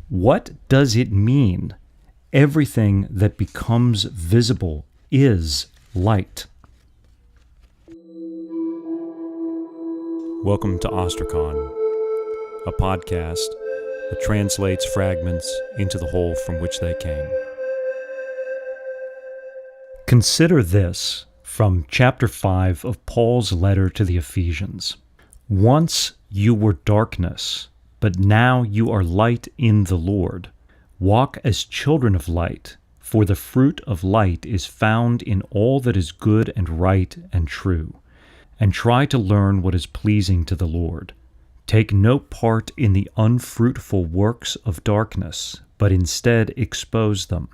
What does it mean? Everything that becomes visible is light. Welcome to Ostracon, a podcast that translates fragments into the whole from which they came. Consider this from chapter 5 of Paul's letter to the Ephesians. Once you were darkness, but now you are light in the Lord. Walk as children of light, for the fruit of light is found in all that is good and right and true. And try to learn what is pleasing to the Lord. Take no part in the unfruitful works of darkness, but instead expose them.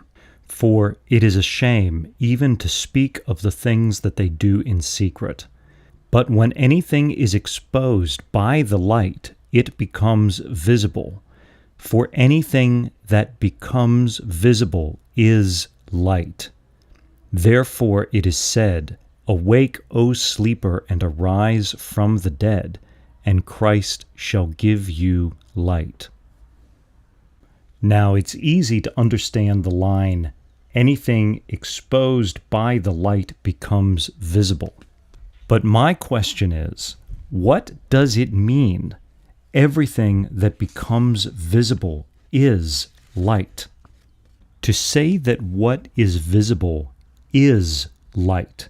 For it is a shame even to speak of the things that they do in secret. But when anything is exposed by the light, it becomes visible. For anything that becomes visible is light. Therefore it is said, Awake, O sleeper, and arise from the dead, and Christ shall give you light. Now it's easy to understand the line, anything exposed by the light becomes visible. But my question is, what does it mean? Everything that becomes visible is light. To say that what is visible is light,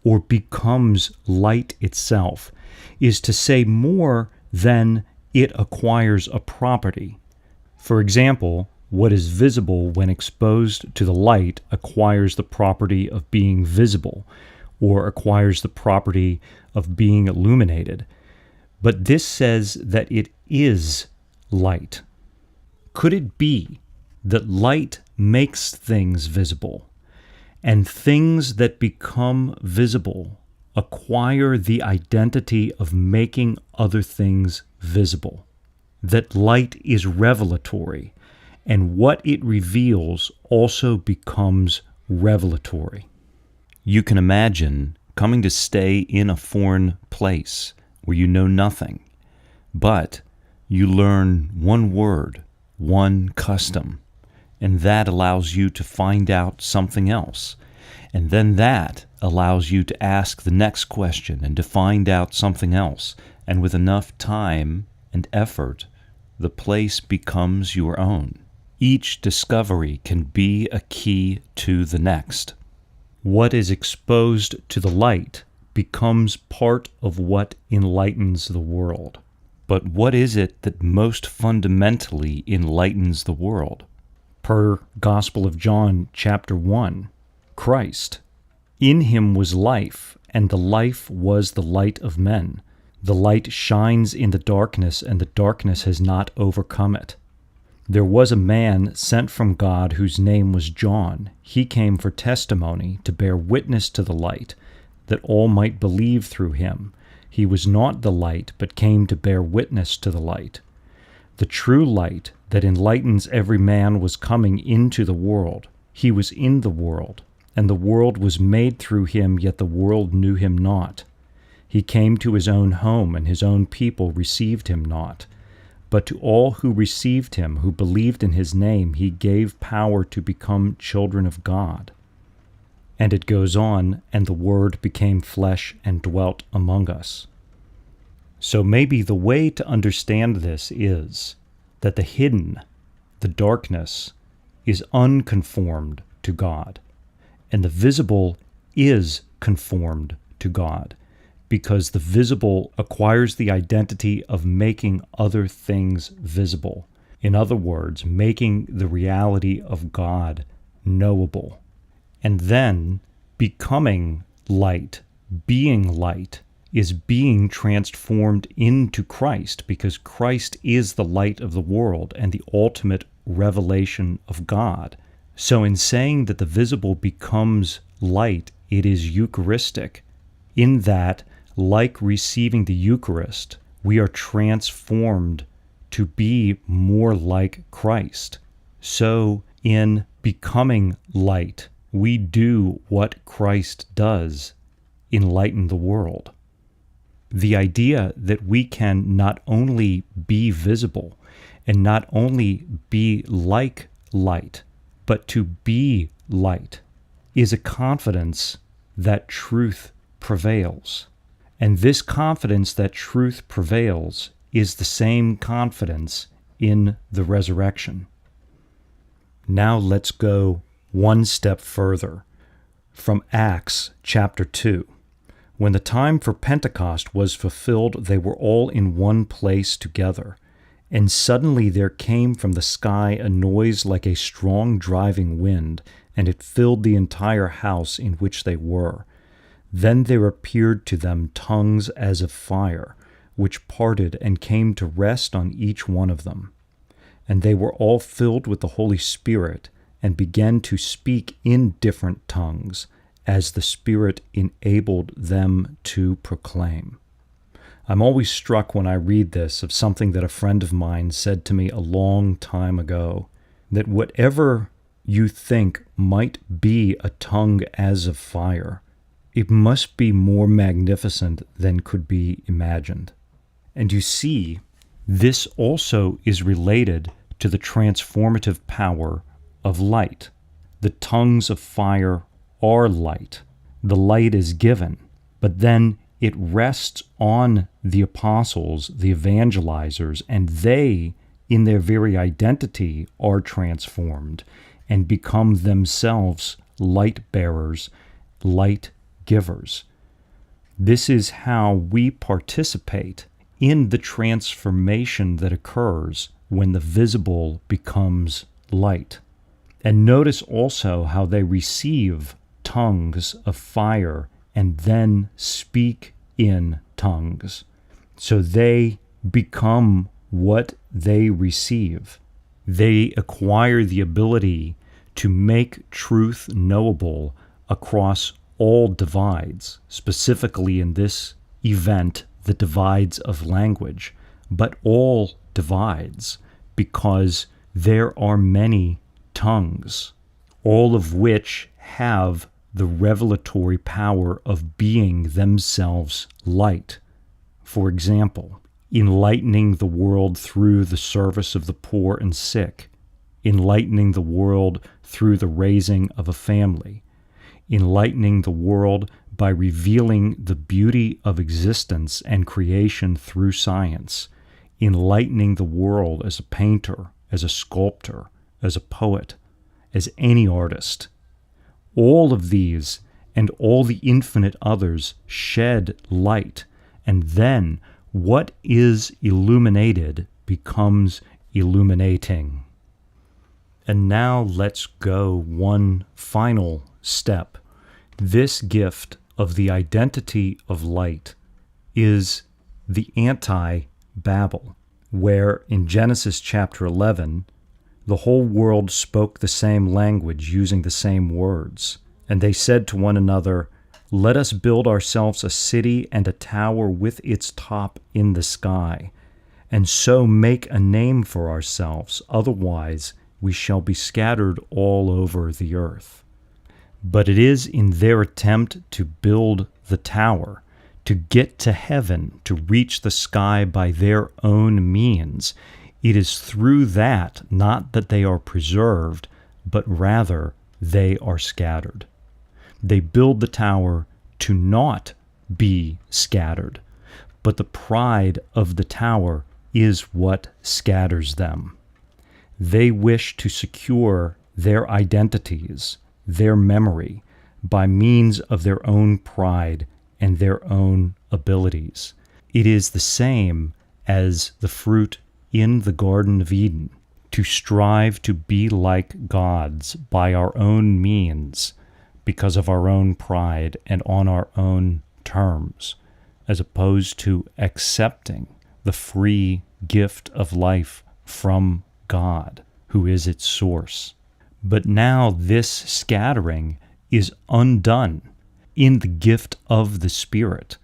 or becomes light itself, is to say more than it acquires a property. For example, what is visible when exposed to the light acquires the property of being visible, or acquires the property of being illuminated. But this says that it is light. Could it be that light makes things visible, and things that become visible acquire the identity of making other things visible? That light is revelatory, and what it reveals also becomes revelatory. You can imagine coming to stay in a foreign place where you know nothing, but you learn one word, one custom, and that allows you to find out something else. And then that allows you to ask the next question and to find out something else. And with enough time and effort, the place becomes your own. Each discovery can be a key to the next. What is exposed to the light becomes part of what enlightens the world. But what is it that most fundamentally enlightens the world? Per Gospel of John, chapter 1, Christ. In him was life, and the life was the light of men. The light shines in the darkness, and the darkness has not overcome it. There was a man sent from God whose name was John. He came for testimony, to bear witness to the light, that all might believe through him. He was not the light, but came to bear witness to the light. The true light that enlightens every man was coming into the world. He was in the world, and the world was made through him, yet the world knew him not. He came to his own home, and his own people received him not. But to all who received him, who believed in his name, he gave power to become children of God. And it goes on, and the Word became flesh and dwelt among us. So maybe the way to understand this is that the hidden, the darkness, is unconformed to God, and the visible is conformed to God, because the visible acquires the identity of making other things visible. In other words, making the reality of God knowable. And then becoming light, being light, is being transformed into Christ, because Christ is the light of the world and the ultimate revelation of God. So in saying that the visible becomes light, it is Eucharistic, in that, like receiving the Eucharist, we are transformed to be more like Christ. So in becoming light, we do what Christ does, enlighten the world. The idea that we can not only be visible and not only be like light, but to be light, is a confidence that truth prevails. And this confidence that truth prevails is the same confidence in the resurrection. Now let's go one step further from Acts chapter 2. When the time for Pentecost was fulfilled, they were all in one place together. And suddenly there came from the sky a noise like a strong driving wind, and it filled the entire house in which they were. Then there appeared to them tongues as of fire, which parted and came to rest on each one of them. And they were all filled with the Holy Spirit, and began to speak in different tongues, as the Spirit enabled them to proclaim. I'm always struck when I read this of something that a friend of mine said to me a long time ago, that whatever you think might be a tongue as of fire, it must be more magnificent than could be imagined. And you see, this also is related to the transformative power of light. The tongues of fire are light. The light is given, but then it rests on the apostles, the evangelizers, and they, in their very identity, are transformed and become themselves light bearers, light givers. This is how we participate in the transformation that occurs when the visible becomes light. And notice also how they receive tongues of fire and then speak in tongues. So they become what they receive. They acquire the ability to make truth knowable across all divides, specifically in this event, the divides of language, but all divides, because there are many tongues, all of which have the revelatory power of being themselves light. For example, enlightening the world through the service of the poor and sick, enlightening the world through the raising of a family, enlightening the world by revealing the beauty of existence and creation through science, enlightening the world as a painter, as a sculptor, as a poet, as any artist. All of these and all the infinite others shed light, and then what is illuminated becomes illuminating. And now let's go one final step. This gift of the identity of light is the anti-Babel, where in Genesis chapter 11, the whole world spoke the same language using the same words. And they said to one another, "Let us build ourselves a city and a tower with its top in the sky, and so make a name for ourselves, otherwise we shall be scattered all over the earth." But it is in their attempt to build the tower, to get to heaven, to reach the sky by their own means, it is through that, not that they are preserved, but rather they are scattered. They build the tower to not be scattered, but the pride of the tower is what scatters them. They wish to secure their identities, their memory, by means of their own pride and their own abilities. It is the same as the fruit in the Garden of Eden, to strive to be like gods by our own means, because of our own pride and on our own terms, as opposed to accepting the free gift of life from God, who is its source. But now this scattering is undone in the gift of the Spirit,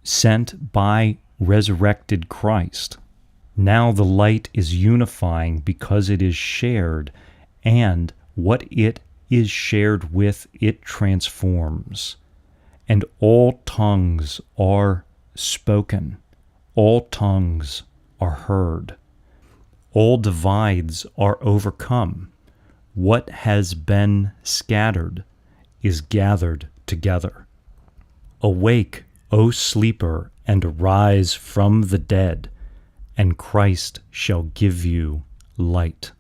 sent by resurrected Christ. Now the light is unifying because it is shared, and what it is shared with, it transforms. And all tongues are spoken. All tongues are heard. All divides are overcome. What has been scattered is gathered together. Awake, O sleeper, and arise from the dead, and Christ shall give you light.